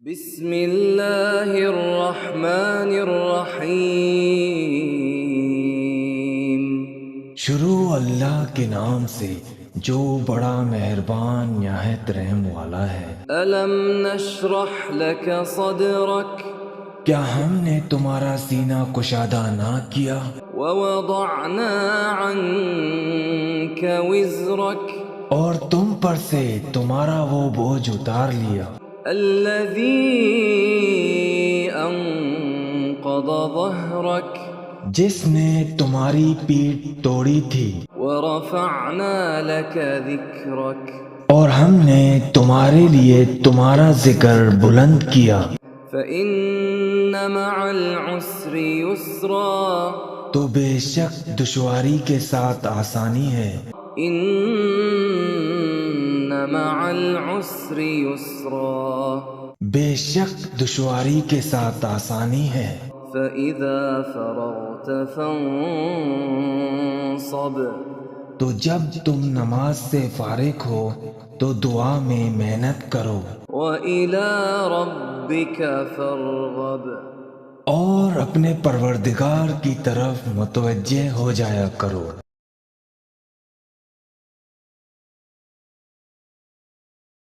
بسم اللہ الرحمن الرحیم۔ شروع اللہ کے نام سے جو بڑا مہربان نہایت رحم والا ہے۔ الم نشرح لک صدرک، کیا ہم نے تمہارا سینہ کشادہ نہ کیا؟ ووضعنا عنک وزرک، اور تم پر سے تمہارا وہ بوجھ اتار لیا الذی انقض ظہرک، جس نے تمہاری پیٹھ توڑی تھی، ورفعنا لک ذکرک، اور ہم نے تمہارے لیے تمہارا ذکر بلند کیا۔ فإن مع العسر یسرا، تو بے شک دشواری کے ساتھ آسانی ہے۔ ان مع العسر یسرا، بے شک دشواری کے ساتھ آسانی ہے۔ فإذا فرغت فانصب، تو جب تم نماز سے فارغ ہو تو دعا میں محنت کرو، وإلى ربك فارغب، اور اپنے پروردگار کی طرف متوجہ ہو جایا کرو۔